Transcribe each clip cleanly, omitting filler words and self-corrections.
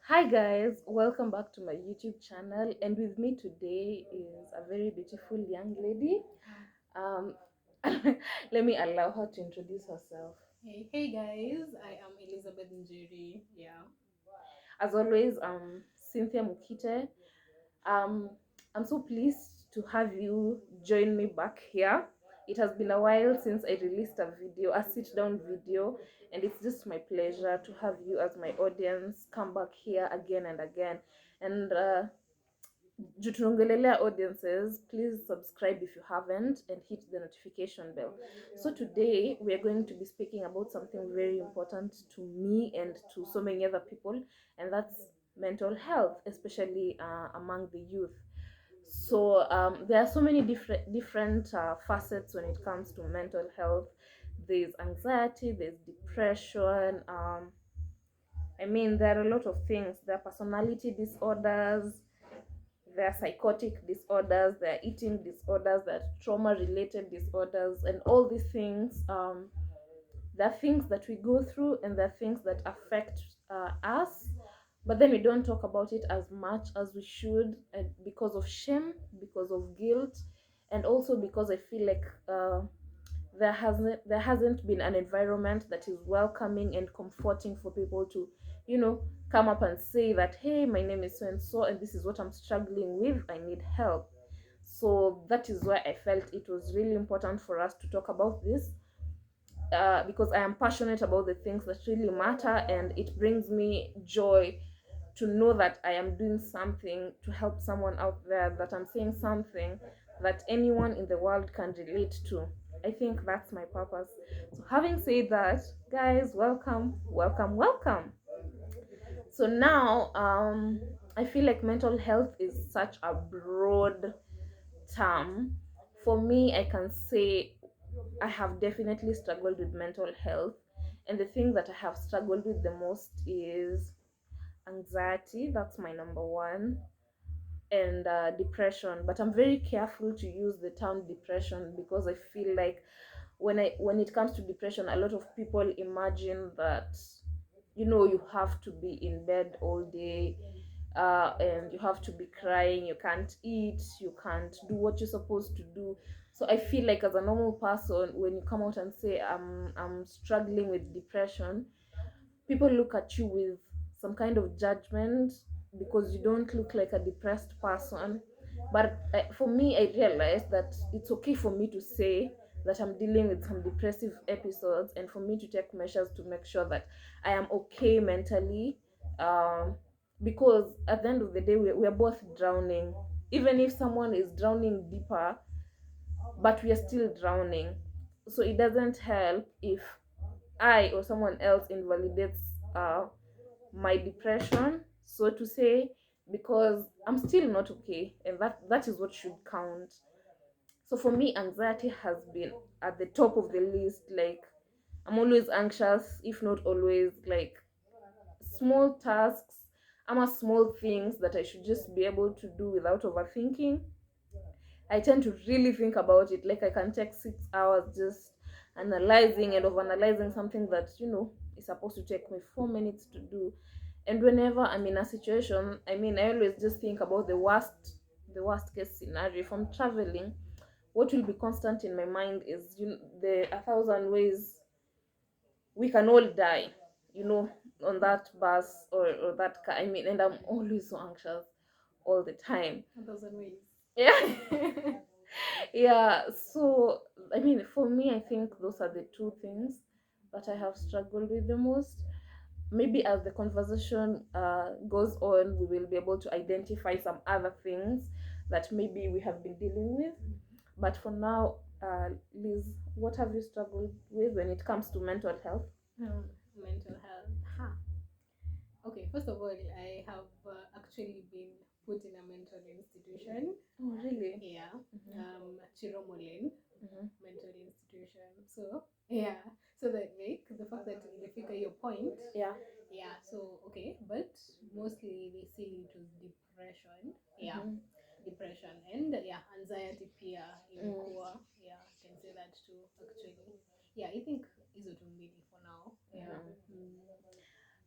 Hi guys, welcome back to my YouTube channel, and with me today is a very beautiful young lady. Um, let me allow her to introduce herself. Hey guys, I am Elizabeth Njeri. Yeah. As always, Cynthia Mukite. Um, I'm so pleased to have you join me back here. It has been a while since I released a video, a sit-down video, and it's just my pleasure to have you as my audience come back here again and again. And juu tunaongelelea audiences, please subscribe if you haven't and hit the notification bell. So today we are going to be speaking about something very important to me and to so many other people, and that's mental health, especially among the youth. So there are so many different facets when it comes to mental health. There's anxiety, there's depression. There are a lot of things. There are personality disorders, there are psychotic disorders, there are eating disorders, there are trauma related disorders, and all these things. There are things that we go through, and there are things that affect us, but then we don't talk about it as much as we should, because of shame, because of guilt, and also because I feel like there hasn't been an environment that is welcoming and comforting for people to, come up and say that, hey, my name is so and so, and this is what I'm struggling with, I need help. So that is why I felt it was really important for us to talk about this, because I am passionate about the things that really matter, and it brings me joy to know that I am doing something to help someone out there, that I'm saying something that anyone in the world can relate to. I think that's my purpose. So, having said that, guys, welcome, welcome, welcome. So, now, I feel like mental health is such a broad term. For me, I can say I have definitely struggled with mental health, and the thing that I have struggled with the most is anxiety. That's my number one. And depression, but I'm very careful to use the term depression, because I feel like when it comes to depression, a lot of people imagine that, you have to be in bed all day, and you have to be crying, you can't eat, you can't do what you're supposed to do. So I feel like, as a normal person, when you come out and say I'm struggling with depression, people look at you with some kind of judgment, because you don't look like a depressed person. But for me, I realized that it's okay for me to say that I'm dealing with some depressive episodes, and for me to take measures to make sure that I am okay mentally. Um, because at the end of the day, we're both drowning. Even if someone is drowning deeper, but we are still drowning. So it doesn't help if I or someone else invalidates uh, my depression, so to say, because I'm still not okay, and that is what should count. So for me, anxiety has been at the top of the list. Like, I'm always anxious, if not always, like, small tasks, small things that I should just be able to do without overthinking. I tend to really think about it. Like, I can take 6 hours just analyzing and overanalyzing something that, is supposed to take me 4 minutes to do. And whenever I'm in a situation, I always just think about the worst case scenario. If I'm traveling, what will be constant in my mind is, the a thousand ways we can all die, you know, on that bus, or that car. And I'm always so anxious all the time. 1,000 ways. Yeah. Yeah. So for me, I think those are the two things that I have struggled with the most. Maybe as the conversation goes on, we will be able to identify some other things that maybe we have been dealing with. But for now, Liz, what have you struggled with when it comes to mental health? Mental health. Huh. Okay, first of all, I have actually been put in a mental institution. Oh, really? Yeah. Mm-hmm. Chiromolin Mm-hmm. mental institution. So, yeah. So that, like, the fact that they figure your point. Yeah. Yeah. So, okay. But mostly they say it was depression. Yeah. Mm-hmm. Depression and yeah, anxiety pia Mm. imekuwa. Yeah, I can say that too actually. Yeah, I think hizo tu mbili for now. Yeah. Mhm.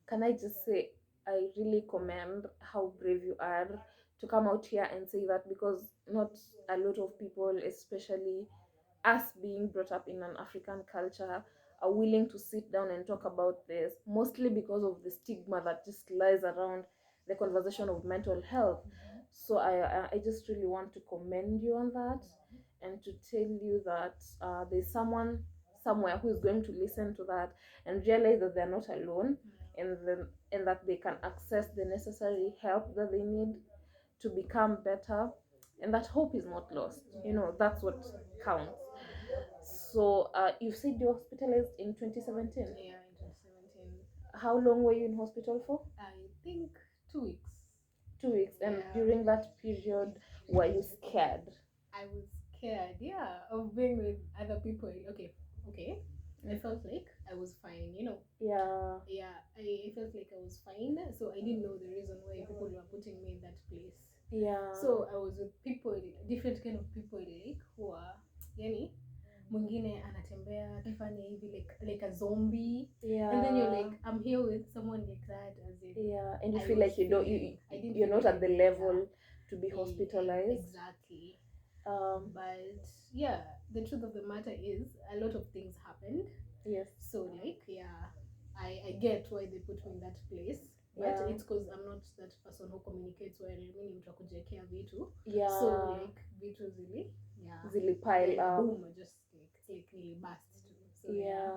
Can I just say, I really commend how brave you are to come out here and say that, because not a lot of people, especially us being brought up in an African culture, are willing to sit down and talk about this, mostly because of the stigma that just lies around the conversation of mental health. So I just really want to commend you on that, and to tell you that there's someone somewhere who is going to listen to that and realize that they're not alone, and that they can access the necessary help that they need to become better, and that hope is not lost. That's what counts. So you said you were hospitalized in 2017. Yeah, in 2017. How long were you in hospital for? I think 2 weeks. 2 weeks. And Yeah. during that period, were you scared? I was scared, yeah, of being with other people. Okay. I felt like I was fine, Yeah. Yeah, I felt like I was fine. So I didn't know the reason why people were putting me in that place. Yeah. So I was with people, different kind of people, like who are, yani, mwingine anatembea akifanya hivi like a zombie. Yeah. And then you're like, I'm here with someone like that, as in, Yeah, and you I feel was like you don't feeling- I didn't you're feel not like at the I- level to be yeah, hospitalized. exactly. But yeah, the truth of the matter is a lot of things happened. Yes. So like, yeah, I get why they put me in that place. But Yeah. it's because I'm not that person who communicates well. Mimi mtu akujekea vitu. Yeah. So like vitu zili, yeah, Zilipile then up. boom, just like really burst too. So yeah.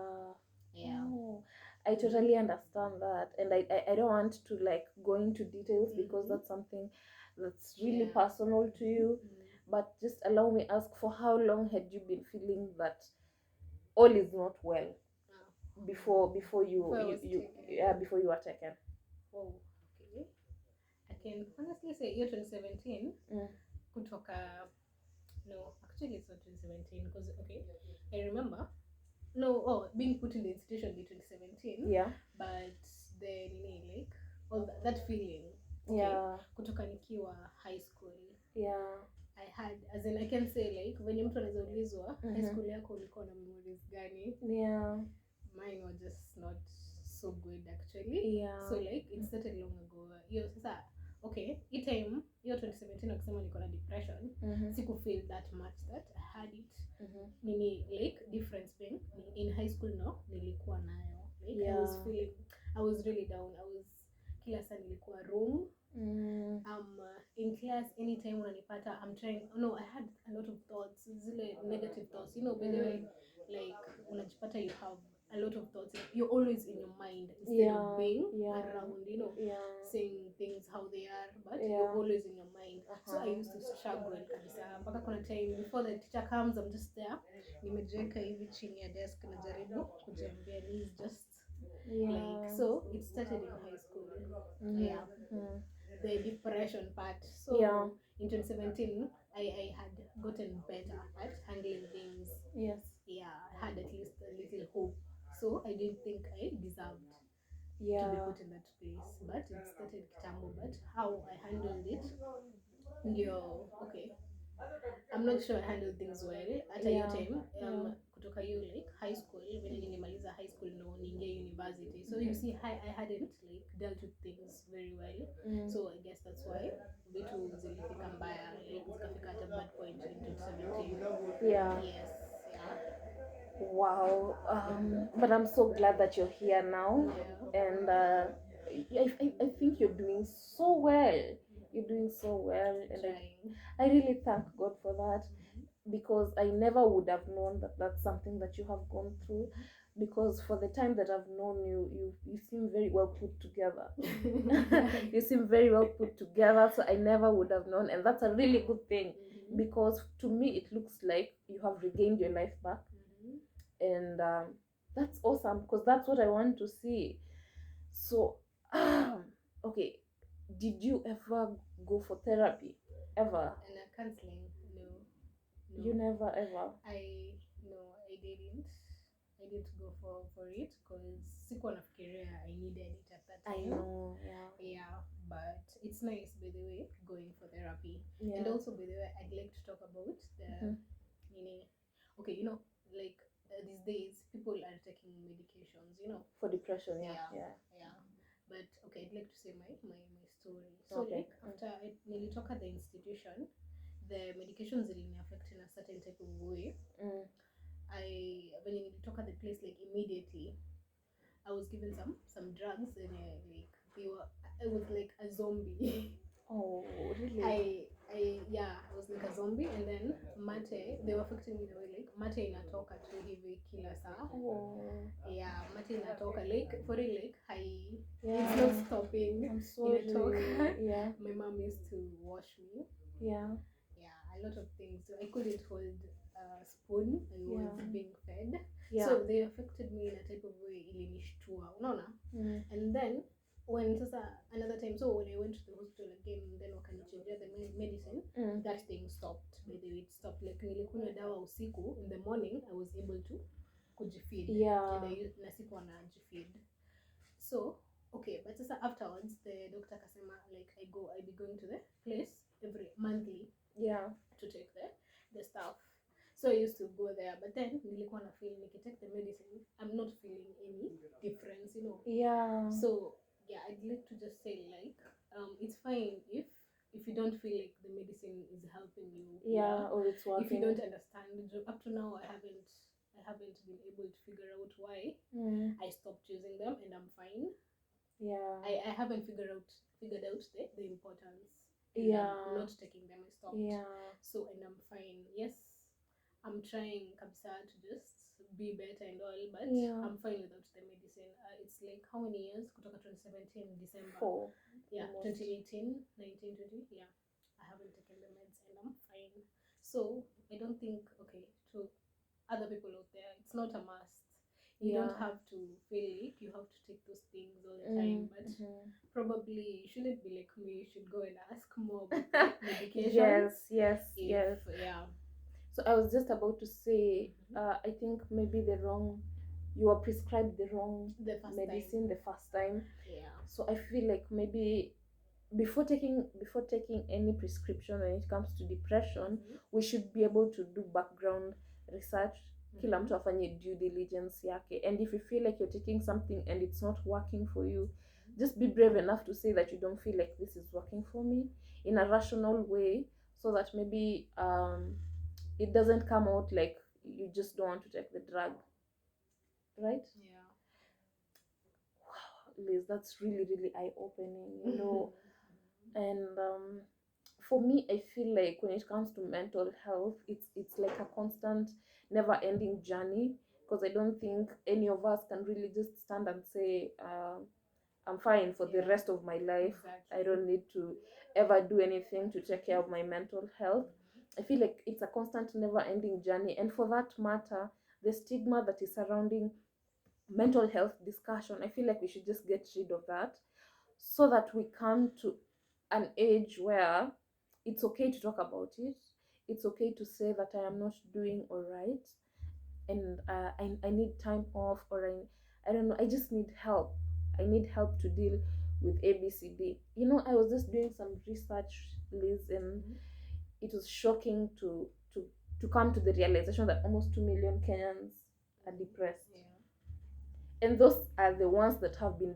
Oh, I totally understand that, and I don't want to like go into details because that's something that's really personal to you. But just allow me ask, for how long had you been feeling that all is not well before you Before I was you taken. before you were taken? Oh, okay. I can honestly say year 2017 kutoka, no, actually it's not 2017 because okay, I remember being put in the institution in 2017. Yeah. But then like all that feeling, okay, Yeah. kutoka nikiwa high school. Yeah. I had, as in I can say like when mtu anaweza ulizwa high school yako ulikuwa na memories gani? Yeah. Mine were just not so good actually. Yeah. So like it started long ago. Hiyo sasa okay, hii time hiyo 2017 wakisema niko na depression, siku feel that much that I had it. Nini like difference being in high school now nilikuwa nayo. Like Yeah. I was really down. Kila saa nilikuwa room. In class anytime unanipata I had a lot of thoughts, zile negative thoughts, by the way, like unajipata you have a lot of thoughts, you're always in your mind instead of being around, saying things how they are, but you're always in your mind. So I used to struggle kabisa mpaka kuna time before the teacher comes, I'm just there nimejiweka hivi chini ya desk najaribu kujiambia knees just like, so it started in high school. The depression part. So in 2017 I had gotten better at handling things. Yes. Yeah, I had at least a little hope. So I didn't think I deserved to be put in that place. But it started kitambo. But how I handled it, okay, I'm not sure I handled things well at your time. Kutoka hiyo like high school, when nilimaliza high school no niingie university. So you see, I hadn't like dealt with things very well. So I guess that's why vitu zilifika mbaya, like zikafika at a bad point in 2017. Yeah. Yes. Yeah. Wow. But I'm so glad that you're here now. And I think you're doing so well. You're doing so well, and I really thank God for that, because I never would have known that that's something that you have gone through, because for the time that I've known you seem very well put together. You seem very well put together, so I never would have known, and that's a really good thing, because to me it looks like you have regained your life back. And that's awesome, because that's what I want to see. So okay, did you ever go for therapy? Ever? And counseling? No. You never ever? I didn't. I didn't go for it because sikuwa nafikiria I needed it at that time. I know, yeah, but it's nice by the way going for therapy. Yeah. And also by the way I'd like to talk about the okay, like these days people are taking medications, for depression. Yeah. But okay, I'd like to say my story. So Okay. like after I nilitoka the institution, the medications really affect in a certain type of way. When nilitoka the place, like immediately I was given some drugs, and I was like a zombie. Oh, really? I was like a zombie, and then mate, they were affecting me the way like mate inatoka tu hivi kila saa. Oh. Yeah, mate inatoka like for real, like Yeah. it's not stopping. I'm sorry. Inatoka. Yeah. My mom used to wash me. Yeah. Yeah, a lot of things. So I couldn't hold a spoon. I was being fed. Yeah. So they affected me in a type of way ilinishtua, unaona? And then when another time, so when I went to the hospital again, then wakanichangia the medicine, that thing stopped. By the way, it stopped. Like nilikunywa dawa usiku, in the morning I was able to kujifeed. Yeah. And I used na sikuwa najifeed. So okay, but afterwards the doctor kasema like I be going to the place every monthly. Yeah. To take the stuff. So I used to go there, but then nilikuwa na feel nikitake the medicine, I'm not feeling any difference, you know. Yeah. So yeah, I'd like to just say like it's fine if you don't feel like the medicine is helping you. Yeah, or it's working. If you don't understand, up to now I haven't been able to figure out why I stopped using them, and I'm fine. Yeah. I haven't figured out the importance. Yeah. Not taking them, I stopped. Yeah. So, and I'm fine. Yes, I'm trying kabisa to just be better and all, but I'm fine without the medicine. It's like how many years? Kutoka 2017 December. 4. Yeah, almost. 2018, 19, 20. Yeah, I haven't taken the meds, and I'm fine. So I don't think, okay, to other people out there, it's not a must. You don't have to feel like you have to take those things all the time, but probably you shouldn't be like me. You should go and ask more about medication. Yes. Yeah. So I was just about to say, I think maybe you were prescribed the wrong medicine the first time. Yeah. So I feel like maybe before taking any prescription when it comes to depression, we should be able to do background research. Kila mtu afanye due diligence yake, and if you feel like you're taking something and it's not working for you, just be brave enough to say that you don't feel like this is working for me in a rational way, so that maybe it doesn't come out like you just don't want to take the drug, right? Yeah. Wow, Liz, that's really, really eye-opening, you know. And for me, I feel like when it comes to mental health, it's like a constant, never-ending journey, because I don't think any of us can really just stand and say, I'm fine for the rest of my life. Exactly. I don't need to ever do anything to take care of my mental health. I feel like it's a constant, never-ending journey, and for that matter, the stigma that is surrounding mental health discussion, I feel like we should just get rid of that, so that we come to an age where it's okay to talk about it. It's okay to say that I am not doing all right, and I need time off, or I don't know, I just need help. I need help to deal with ABCD. You know, I was just doing some research, Liz, and it was shocking to come to the realization that almost 2 million Kenyans are depressed. Yeah. And those are the ones that have been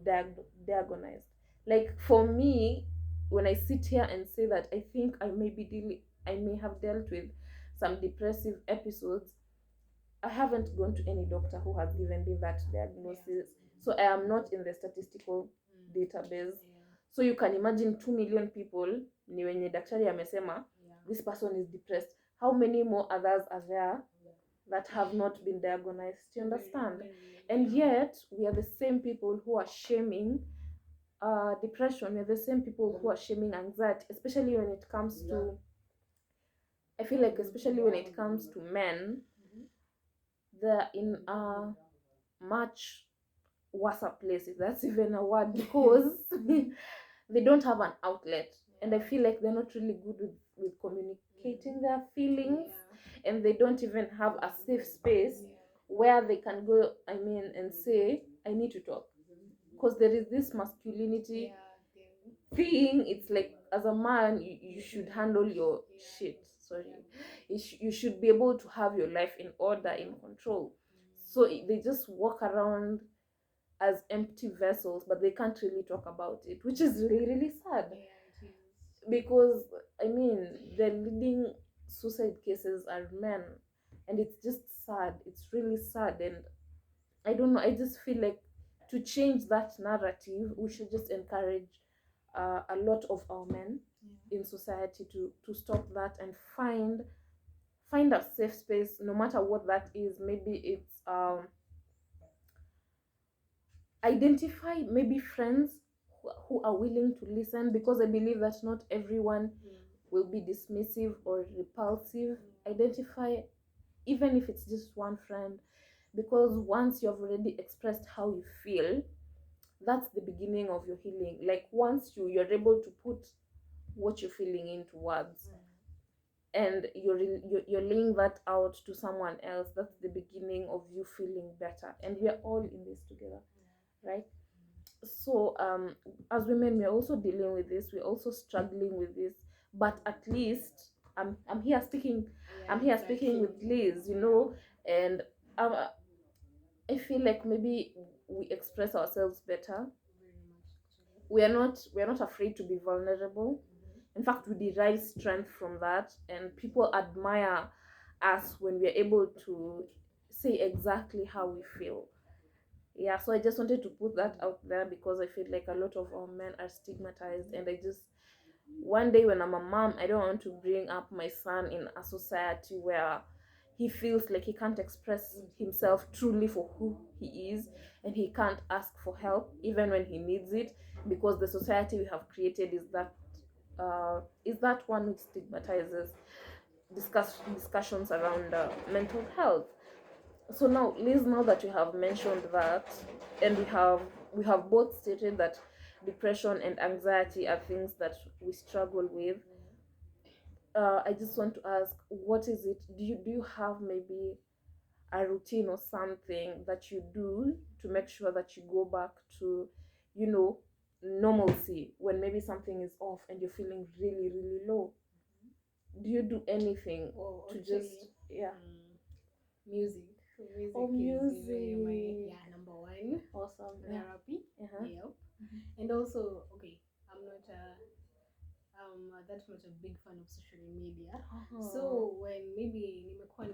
diagnosed. Like for me, when I sit here and say that I think I may have dealt with some depressive episodes, I haven't gone to any doctor who has given me that diagnosis. Yeah. So I am not in the statistical database. Yeah. So you can imagine 2 million people, ni wenye daktari amesema, this person is depressed. How many more others are there that have not been diagnosed? Do you understand? And yet, we are the same people who are shaming depression. We are the same people who are shaming anxiety, especially when it comes to, I feel like especially when it comes to men, they're in a much worse place, if that's even a word, because they don't have an outlet. And I feel like they're not really good with communicating their feelings, and they don't even have a safe space where they can go, and say, I need to talk. Because there is this masculinity thing. It's like, as a man, you should handle your shit. Sorry. You should be able to have your life in order, in control. So they just walk around as empty vessels, but they can't really talk about it, which is really, really sad. Yeah, it is. Because I mean, the leading suicide cases are men, and it's just sad. It's really sad, and I don't know. I just feel like to change that narrative, we should just encourage a lot of our men in society to stop that and find a safe space, no matter what that is. Maybe it's identify maybe friends who are willing to listen, because I believe that not everyone will be dismissive or repulsive. Identify, even if it's just one friend, because once you've already expressed how you feel, that's the beginning of your healing. Like once you're able to put what you're feeling into words, and you're laying that out to someone else, that's the beginning of you feeling better, and we are all in this together, right? So as women, we're also dealing with this, we're also struggling with this, but at least I'm here speaking, I'm here speaking with Liz, and um, I feel like maybe we express ourselves better. We are not afraid to be vulnerable. In fact, we derive strength from that, and people admire us when we're able to say exactly how we feel. Yeah, so I just wanted to put that out there, because I feel like a lot of our men are stigmatized, and I just, one day when I'm a mom, I don't want to bring up my son in a society where he feels like he can't express himself truly for who he is, and he can't ask for help even when he needs it, because the society we have created is that one which stigmatizes discussions around mental health. So now, Liz, now that you have mentioned that, and we have both stated that depression and anxiety are things that we struggle with, I just want to ask, what is it? Do you have maybe a routine or something that you do to make sure that you go back to, normalcy, when maybe something is off and you're feeling really, really low? Do you do anything to just, yeah? Music. Music Oh, is really my music. number one Awesome. Yeah. therapy. Uh-huh. Yep. And also, okay, I'm not that much a big fan of social media. So when maybe nimekuwa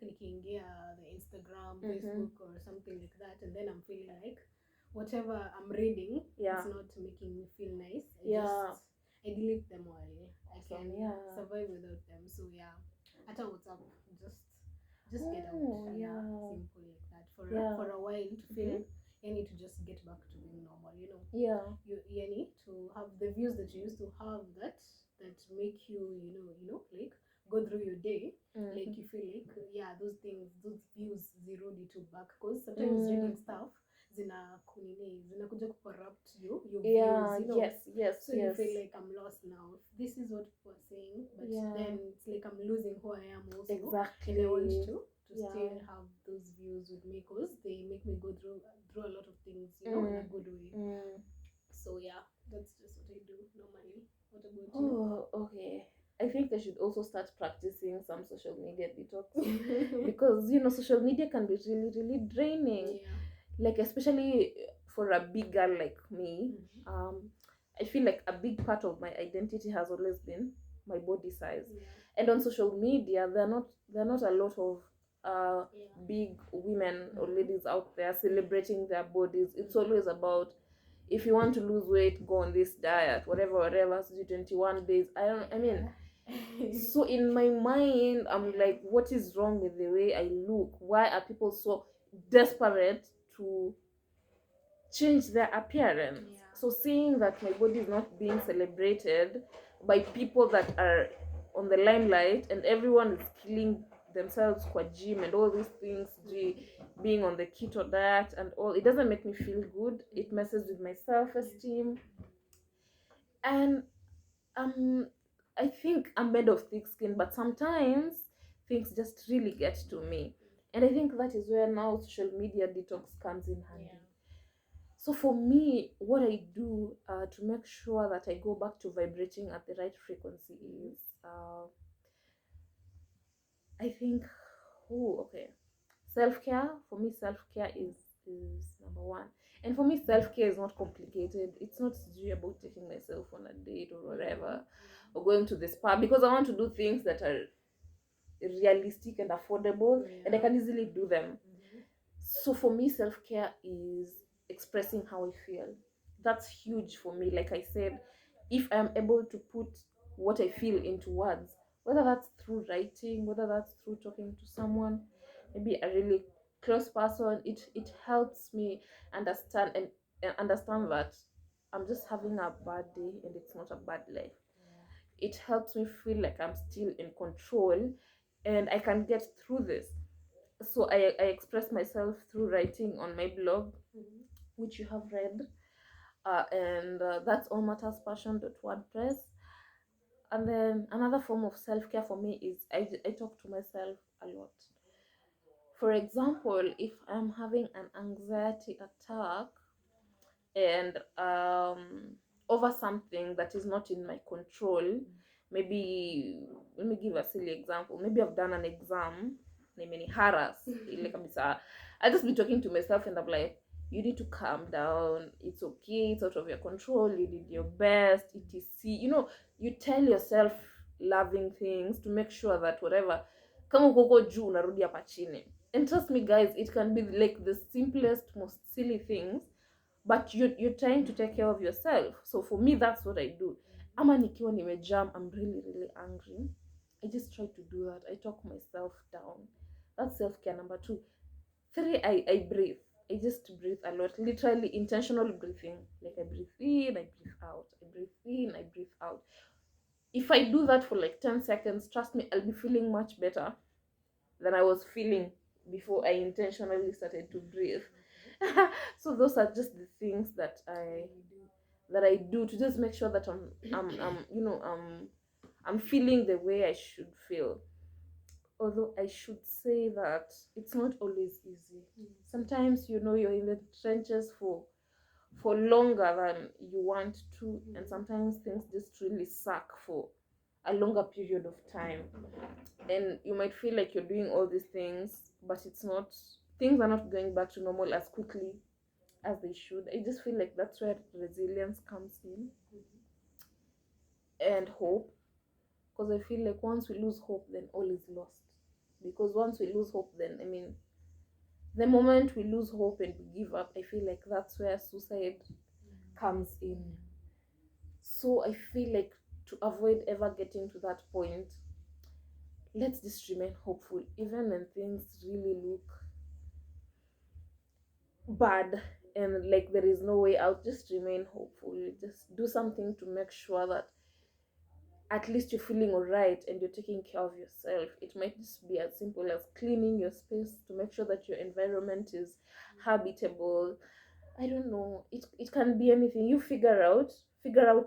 nikiingia the Instagram, Facebook or something like that, and then I'm feeling like whatever I'm reading is not making me feel nice, I delete them all. I can survive without them. So yeah, hata WhatsApp, just get out. Simple like that for a while to feel. You need to just get back to being normal, you need to have the views that you used to have, that make you like go through your day. Like you feel like, those things, those views zero to back, because sometimes reading stuff zinakuja ku corrupt your views, yes, so you feel like I'm lost now. This is what people are saying, but then it's like I'm losing who I am also. Exactly. And I want to still have those views with me, because they make me go through a lot of things, in a good way. So yeah, that's just what I do normally. What about you? Oh, okay. I think I should also start practicing some social media detox, because social media can be really, really draining. Like, especially for a big girl like me, I feel like a big part of my identity has always been my body size. And on social media, there are not a lot of big women or ladies out there celebrating their bodies. It's always about, if you want to lose weight, go on this diet, whatever, so 21 days. So in my mind, I'm like, what is wrong with the way I look? Why are people so desperate to change their appearance? So seeing that my body is not being celebrated by people that are on the limelight, and everyone is killing themselves kwa gym and all these things, being on the keto diet and all, it doesn't make me feel good. It messes with my self-esteem. And I think I'm made of thick skin, but sometimes things just really get to me. And I think that is where now social media detox comes in handy. So for me, what I do to make sure that I go back to vibrating at the right frequency is, I think, self-care. For me, self-care is is number one. And for me, self-care is not complicated. It's not really about taking myself on a date or whatever, or going to the spa, because I want to do things that are realistic and affordable, and I can easily do them. So for me, self-care is expressing how I feel. That's huge for me. Like I said, if I'm able to put what I feel into words, whether that's through writing, whether that's through talking to someone, maybe a really close person, it helps me understand and understand that I'm just having a bad day and it's not a bad life. It helps me feel like I'm still in control and I can get through this. So I express myself through writing on my blog, which you have read, and that's allmatterspassion.wordpress. And then another form of self-care for me is I talk to myself a lot. For example, if I'm having an anxiety attack and over something that is not in my control, maybe, let me give a silly example. Maybe I've done an exam, harass ile kabisa. I'll just be talking to myself and I'm like, you need to calm down, it's okay, it's out of your control, you did your best, etc. You tell yourself loving things to make sure that whatever, kama uko juu unarudi hapa chini. And trust me guys, it can be like the simplest, most silly things, but you're trying to take care of yourself. So for me, that's what I do. Ama nikiwa nimejam, I'm really really angry, I just try to do that. I talk myself down. That's self-care. Number two. Three, I breathe. I just breathe a lot, literally intentional breathing. Like I breathe in, I breathe out, I breathe in, I breathe out. If I do that for like 10 seconds, trust me, I'll be feeling much better than I was feeling before I intentionally started to breathe. So those are just the things that I do to just make sure that I'm feeling the way I should feel. Although I should say that it's not always easy. Sometimes you're in the trenches for longer than you want to, and sometimes things just really suck for a longer period of time, and you might feel like you're doing all these things, but it's not, things are not going back to normal as quickly as they should. I just feel like that's where resilience comes in, and hope, because I feel like once we lose hope, then all is lost. Because once we lose hope, then the moment we lose hope and we give up, I feel like that's where suicide comes in. So I feel like to avoid ever getting to that point, let's just remain hopeful even when things really look bad and like there is no way out. Just remain hopeful, just do something to make sure that at least you're feeling alright and you're taking care of yourself. It might just be as simple as cleaning your space to make sure that your environment is habitable. I don't know, it can be anything. You figure out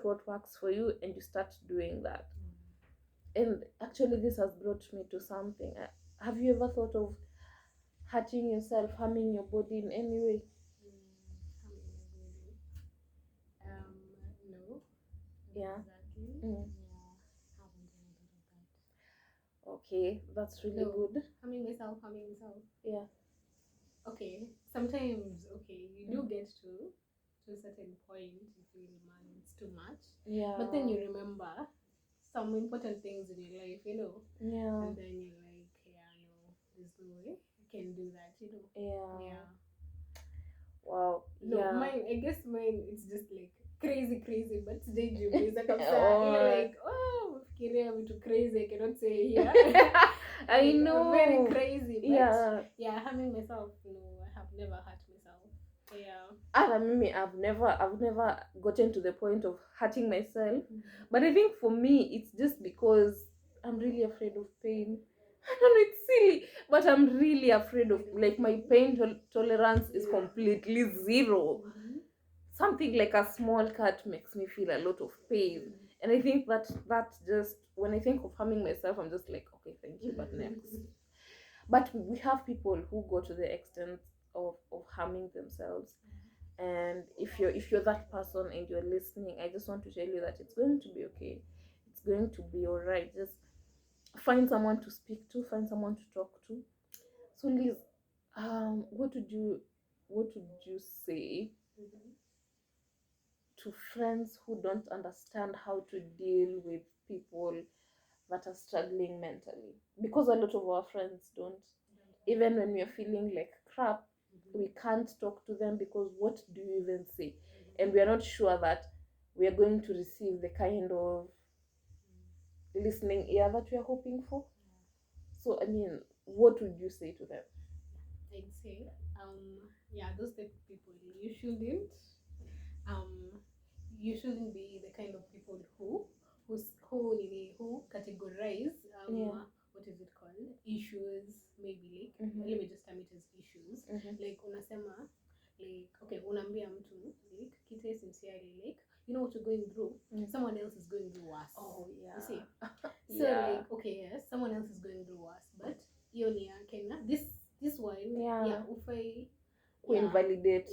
what works for you and you start doing that. And actually this has brought me to something. Have you ever thought of hurting yourself, harming your body in any way? No. Yeah. Exactly. Mm. Yeah. Haven't done a bit of that. Okay, that's really No. good. Harming myself. Yeah. Okay. Sometimes, okay, you do get to a certain point, you feel, man, it's too much. Yeah. But then you remember some important things in your life, Yeah. and then you're like, yeah, no, there's no way I can do that, Yeah. Yeah. Wow. No, Yeah. I guess mine, it's just like crazy, but daydream is like, Oh. like, oh, fikiria vitu crazy, I cannot say here. I know. Very crazy, but yeah, harming myself, I have never hurt myself. Yeah. I've never gotten to the point of hurting myself. But I think for me it's just because I'm really afraid of pain. I don't know, it's silly, but I'm really afraid of, like, my pain tolerance is completely zero. Something like a small cut makes me feel a lot of pain. And I think that just, when I think of harming myself, I'm just like, okay, thank you, but next. But we have people who go to the extent of harming themselves. And if you're that person and you're listening, I just want to tell you that it's going to be okay. It's going to be all right. Just find someone to speak to, find someone to talk to. So Liz, what would you what would you say to friends who don't understand how to deal with people that are struggling mentally? Because a lot of our friends don't. Even when we're feeling like crap, we can't talk to them because what do you even say? And we are not sure that we are going to receive the kind of listening ear that we are hoping for. So, I mean, what would you say to them? I'd say, yeah, those type of people, um, you shouldn't be the kind of people who categorize, Yeah. what is it called? Issues, maybe like, Mhm. let me just term it as issues. Mhm. Like, unasema, like, okay, unaambia mtu, like, kite sincerely, like, you know what you're going through, someone else is going through worse. Oh, yeah. You see? So like, okay, yes, someone else is going through worse, but hiyo ni yake na this one, Yeah. ufai Invalidate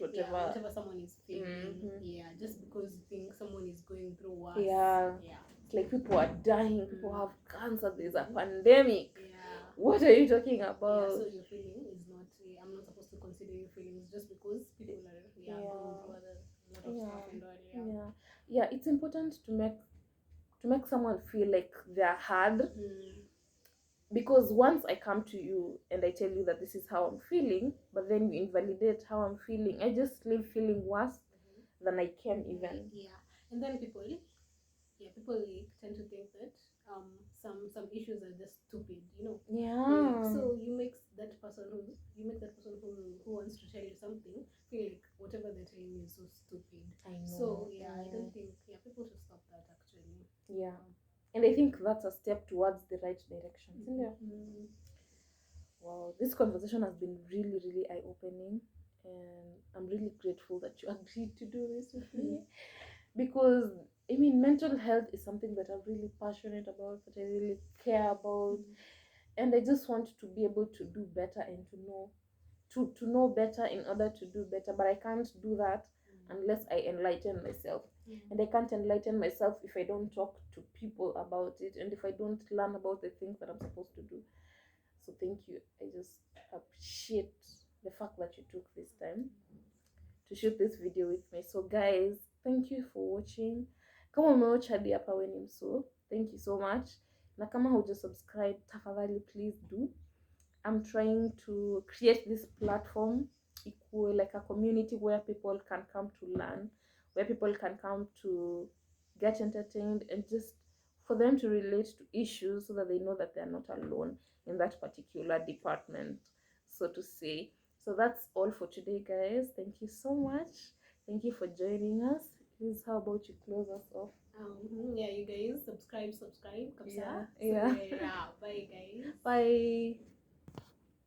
whatever whatever. someone is feeling. Just because you think someone is going through worse. It's like people are dying, people have cancer, there's a pandemic. What are you talking about? So your feeling is not, I'm not supposed to consider your feelings just because people are going through a lot of stuff and all. It's important to make someone feel like they're heard. Because once I come to you and I tell you that this is how I'm feeling, but then you invalidate how I'm feeling, I just leave feeling worse than I came even. And then people tend to think that some issues are just stupid, so you make that person who wants to tell you something feel like whatever they're telling you is so stupid. I know. So I don't think people should stop that actually. And I think that's a step towards the right direction. Wow, this conversation has been really, really eye-opening, and I'm really grateful that you agreed to do this with me. Because I mean, mental health is something that I'm really passionate about, that I really care about, and I just want to be able to do better and to know better in order to do better. But I can't do that unless I enlighten myself, and I can't enlighten myself if I don't talk to people about it, and if I don't learn about the things that I'm supposed to do. So thank you. I just appreciate the fact that you took this time to shoot this video with me. So guys, thank you for watching. Kama umewacha hadi hapa we ni mso, thank you so much. Na kama hauja subscribe, tafadhali please do. I'm trying to create this platform equal, like a community where people can come to learn, where people can come to get entertained, and just for them to relate to issues so that they know that they're not alone in that particular department, so to say. So that's all for today, guys. Thank you so much. Thank you for joining us. Please, how about you close us off? You guys subscribe. Yeah. So, bye guys. Bye.